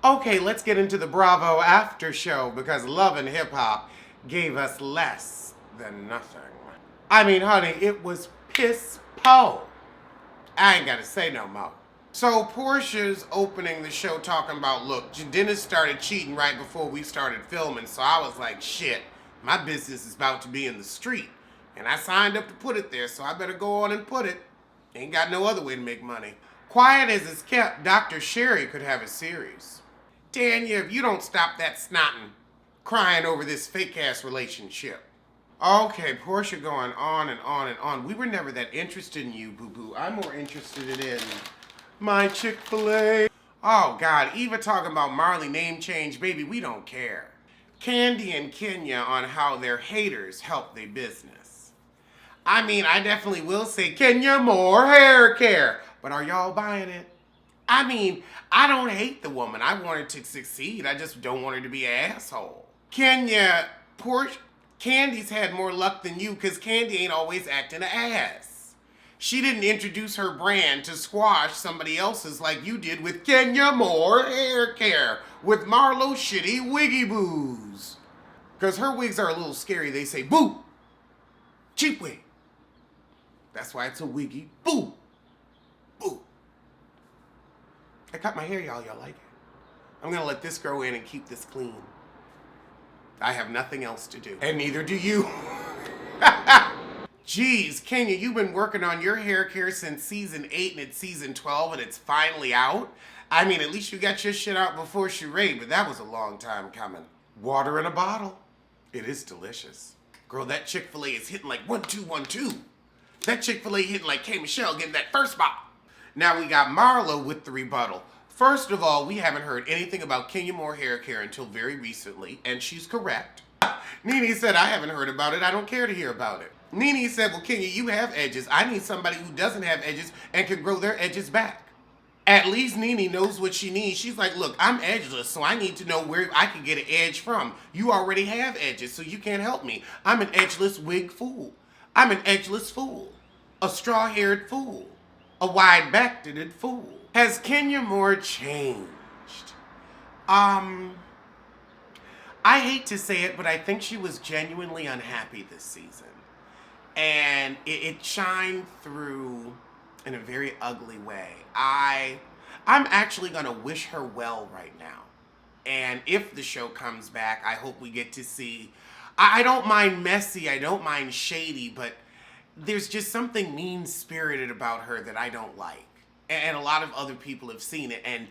Okay, let's get into the Bravo after show because Love and Hip Hop gave us less than nothing. I mean, honey, it was piss po. I ain't gotta say no more. So Portia's opening the show talking about, look, Dennis started cheating right before we started filming, so I was like, shit, my business is about to be in the street. And I signed up to put it there, so I better go on and put it. Ain't got no other way to make money. Quiet as it's kept, Dr. Sherry could have a series. Tanya, if you don't stop that snotting, crying over this fake-ass relationship. Okay, Portia going on and on and on. We were never that interested in you, boo-boo. I'm more interested in my Chick-fil-A. Oh, God, Eva talking about Marley name change. Baby, we don't care. Candy and Kenya on how their haters help their business. I mean, I definitely will say, Kenya, more hair care. But are y'all buying it? I mean, I don't hate the woman. I want her to succeed. I just don't want her to be an asshole. Kenya, Candy's had more luck than you because Candy ain't always acting an ass. She didn't introduce her brand to squash somebody else's like you did with Kenya Moore Hair Care with Marlo Shitty Wiggy Boos. Because her wigs are a little scary. They say, boo, cheap wig. That's why it's a wiggy boo. Boo. I cut my hair, y'all. Y'all like it? I'm going to let this grow in and keep this clean. I have nothing else to do. And neither do you. Jeez, Kenya, you've been working on your hair care since season 8 and it's season 12 and it's finally out. I mean, at least you got your shit out before charade, but that was a long time coming. Water in a bottle. It is delicious. Girl, that Chick-fil-A is hitting like 1-2, 1-2. That Chick-fil-A hitting like K. Michelle getting that first bop. Now we got Marlo with the rebuttal. First of all, we haven't heard anything about Kenya Moore Hair Care until very recently, and she's correct. Nene said, I haven't heard about it. I don't care to hear about it. Nene said, well, Kenya, you have edges. I need somebody who doesn't have edges and can grow their edges back. At least Nene knows what she needs. She's like, look, I'm edgeless, so I need to know where I can get an edge from. You already have edges, so you can't help me. I'm an edgeless wig fool. I'm an edgeless fool. A straw-haired fool. A wide-backed fool. Has Kenya Moore changed? I hate to say it, but I think she was genuinely unhappy this season. And it shined through in a very ugly way. I'm actually going to wish her well right now. And if the show comes back, I hope we get to see... I don't mind messy, I don't mind shady, but there's just something mean-spirited about her that I don't like. And a lot of other people have seen it. And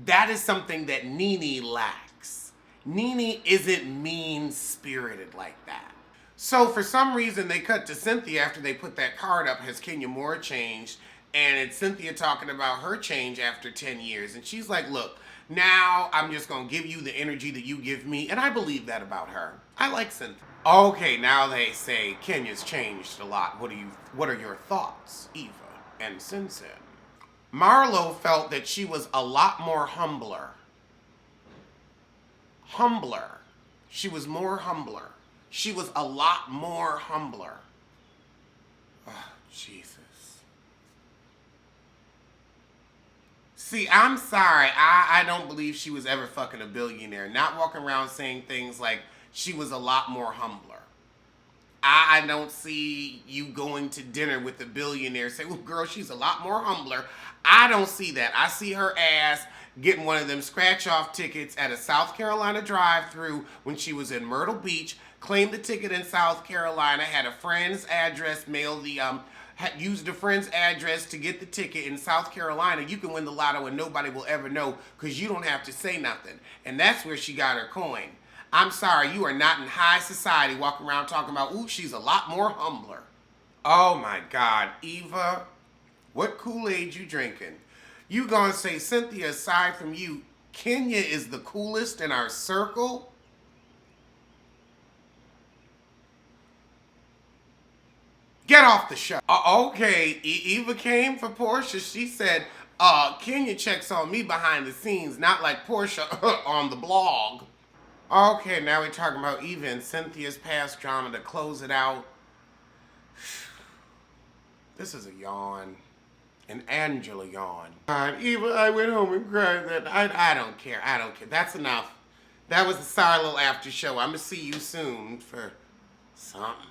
that is something that Nene lacks. Nene isn't mean-spirited like that. So for some reason, they cut to Cynthia after they put that card up, has Kenya Moore changed? And it's Cynthia talking about her change after 10 years. And she's like, look, now I'm just going to give you the energy that you give me. And I believe that about her. I like Cynthia. Okay, now they say Kenya's changed a lot. What are your thoughts, Eva and Sinsin? Marlo felt that she was a lot more humbler. She was more humbler. She was a lot more humbler. Oh, Jesus. See, I'm sorry. I don't believe she was ever fucking a billionaire. Not walking around saying things like she was a lot more humbler. I don't see you going to dinner with a billionaire say, well, girl, she's a lot more humbler. I don't see that. I see her ass getting one of them scratch-off tickets at a South Carolina drive-thru when she was in Myrtle Beach, claimed the ticket in South Carolina, had a friend's address, used a friend's address to get the ticket in South Carolina. You can win the lotto and nobody will ever know because you don't have to say nothing. And that's where she got her coin. I'm sorry, you are not in high society walking around talking about, ooh, she's a lot more humbler. Oh my God, Eva, what Kool-Aid you drinking? You gonna say, Cynthia, aside from you, Kenya is the coolest in our circle? Get off the show. Okay, Eva came for Portia. She said, Kenya checks on me behind the scenes, not like Portia on the blog. Okay, now we're talking about Eva and Cynthia's past drama to close it out. This is a yawn. And Angela yawned. God, Eva, I went home and cried that night. I don't care. I don't care. That's enough. That was the sorry little after show. I'm going to see you soon for something.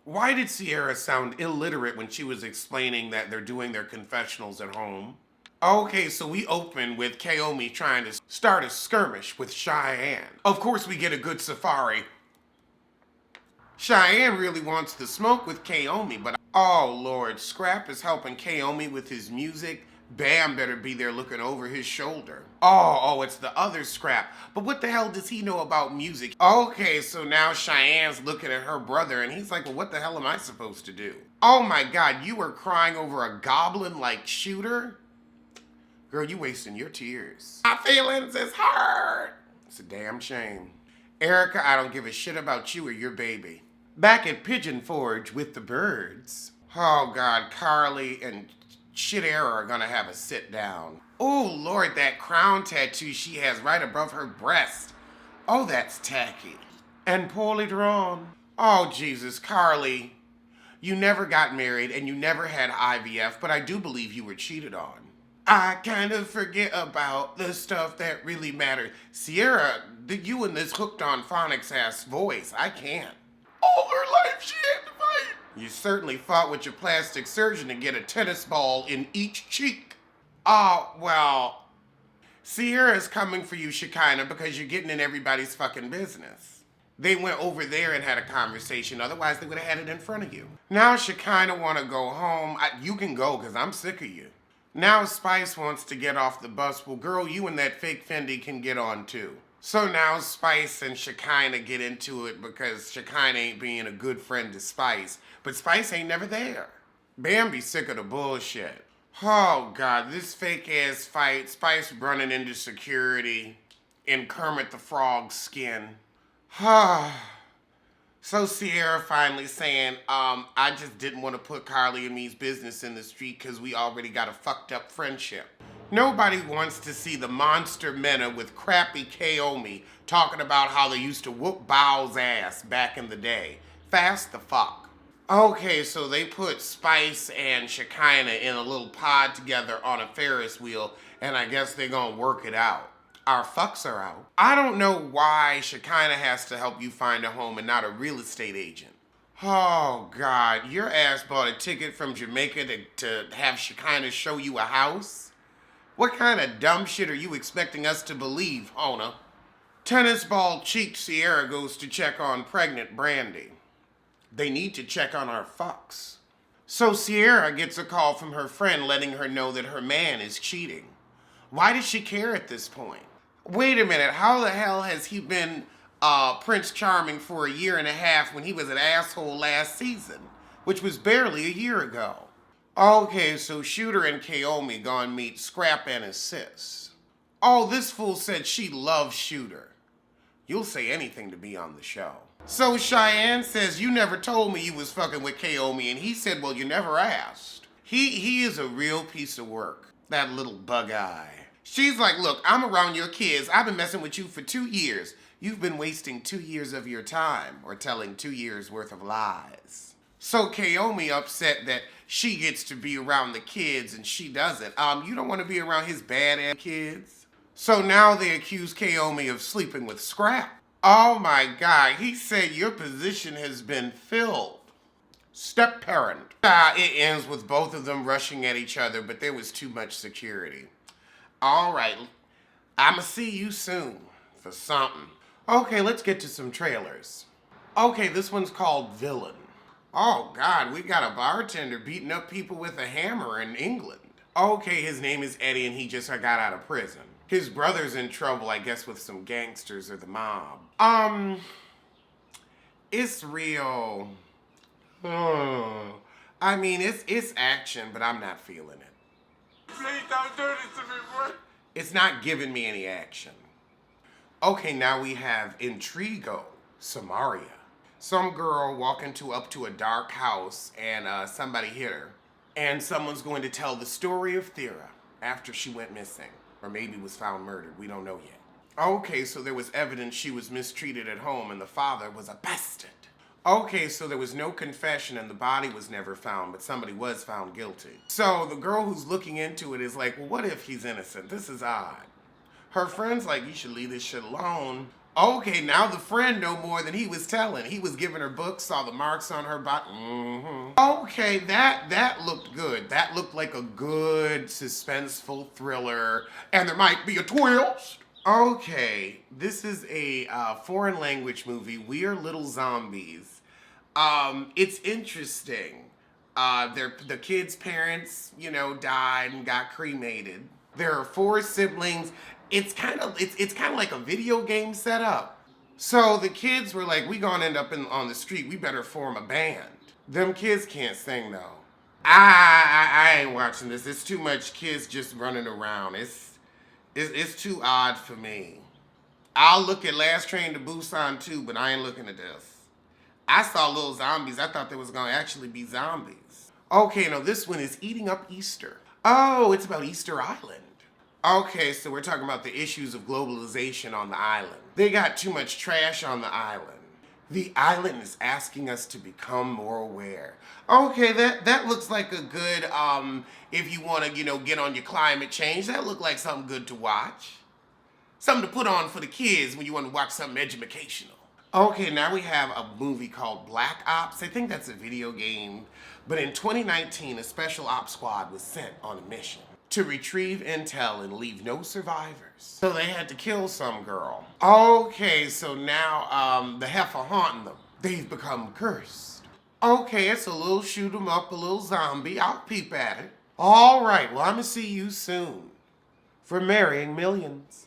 Why did Sierra sound illiterate when she was explaining that they're doing their confessionals at home? Okay, so we open with Kaomi trying to start a skirmish with Cheyenne. Of course, we get a good safari. Cheyenne really wants to smoke with Kaomi, but oh Lord, Scrap is helping Kaomi with his music. Bam better be there looking over his shoulder. Oh, it's the other Scrap. But what the hell does he know about music? Okay, so now Cheyenne's looking at her brother and he's like, well, what the hell am I supposed to do? Oh my God, you were crying over a goblin-like shooter? Girl, you wasting your tears. My feelings is hurt. It's a damn shame. Erica, I don't give a shit about you or your baby. Back at Pigeon Forge with the birds. Oh God, Carly and Shit Era are gonna have a sit down. Oh Lord, that crown tattoo she has right above her breast. Oh, that's tacky. And poorly drawn. Oh Jesus, Carly. You never got married and you never had IVF, but I do believe you were cheated on. I kind of forget about the stuff that really mattered. Sierra, you and this hooked on phonics ass voice, I can't. All her life she had to fight. You certainly fought with your plastic surgeon to get a tennis ball in each cheek. Oh, well, Sierra's coming for you, Shekinah, because you're getting in everybody's fucking business. They went over there and had a conversation, otherwise they would have had it in front of you. Now Shekinah want to go home. You can go, because I'm sick of you. Now Spice wants to get off the bus. Well, girl, you and that fake Fendi can get on too. So now Spice and Shekinah get into it because Shekinah ain't being a good friend to Spice. But Spice ain't never there. Bambi's sick of the bullshit. Oh, God, this fake-ass fight. Spice running into security in Kermit the Frog's skin. So Sierra finally saying, I just didn't want to put Carly and me's business in the street because we already got a fucked up friendship. Nobody wants to see the monster Mena with crappy Kaomi talking about how they used to whoop Bao's ass back in the day. Fast the fuck. Okay, so they put Spice and Shekinah in a little pod together on a Ferris wheel, and I guess they're gonna work it out. Our fucks are out. I don't know why Shekinah has to help you find a home and not a real estate agent. Oh, God, your ass bought a ticket from Jamaica to have Shekinah show you a house? What kind of dumb shit are you expecting us to believe, Hona? Tennis ball cheek Sierra goes to check on pregnant Brandy. They need to check on our fucks. So Sierra gets a call from her friend letting her know that her man is cheating. Why does she care at this point? Wait a minute, how the hell has he been Prince Charming for a year and a half when he was an asshole last season, which was barely a year ago? Okay, so Shooter and Kaomi gonna meet Scrap and his sis. Oh, this fool said she loves Shooter. You'll say anything to be on the show. So Cheyenne says, you never told me you was fucking with Kaomi, and he said, well, you never asked. He is a real piece of work, that little bug eye. She's like, look, I'm around your kids. I've been messing with you for 2 years. You've been wasting 2 years of your time or telling 2 years worth of lies. So Kaomi upset that she gets to be around the kids and she doesn't. You don't want to be around his bad-ass kids. So now they accuse Kaomi of sleeping with Scrap. Oh my God, he said your position has been filled. Step parent. It ends with both of them rushing at each other, but there was too much security. All right, I'ma see you soon for something. Okay, let's get to some trailers. Okay, this one's called Villain. Oh God, we got a bartender beating up people with a hammer in England. Okay, his name is Eddie and he just got out of prison. His brother's in trouble, I guess, with some gangsters or the mob. It's real. I mean, it's action, but I'm not feeling it. Please don't do this to me, bro. It's not giving me any action. Okay, now we have Intrigo, Samaria. Some girl walking up to a dark house and somebody hit her. And someone's going to tell the story of Thera after she went missing. Or maybe was found murdered, we don't know yet. Okay, so there was evidence she was mistreated at home and the father was a bastard. Okay, so there was no confession and the body was never found, but somebody was found guilty. So the girl who's looking into it is like, well, what if he's innocent? This is odd. Her friend's like, you should leave this shit alone. Okay, now the friend know more than he was telling. He was giving her books, saw the marks on her body. Okay, that looked good. That looked like a good suspenseful thriller, and there might be a twist. Okay, this is a foreign language movie. We Are Little Zombies. It's interesting. The kids' parents, died and got cremated. There are 4 siblings. It's kind of like a video game setup. So the kids were like, we gonna end up on the street. We better form a band. Them kids can't sing though. I ain't watching this. It's too much kids just running around. It's too odd for me. I'll look at Last Train to Busan too, but I ain't looking at this. I saw little zombies. I thought there was gonna actually be zombies. Okay, now this one is Eating Up Easter. Oh, it's about Easter Island. Okay, so we're talking about the issues of globalization on the island. They got too much trash on the island. The island is asking us to become more aware. Okay, that looks like a good, if you want to, get on your climate change, that looked like something good to watch. Something to put on for the kids when you want to watch something educational. Okay, now we have a movie called Black Ops. I think that's a video game. But in 2019, a special ops squad was sent on a mission to retrieve intel and leave no survivors. So they had to kill some girl. Okay, so now the heifer haunting them. They've become cursed. Okay, it's a little shoot 'em up, a little zombie. I'll peep at it. All right, well, I'm gonna see you soon for Marrying Millions.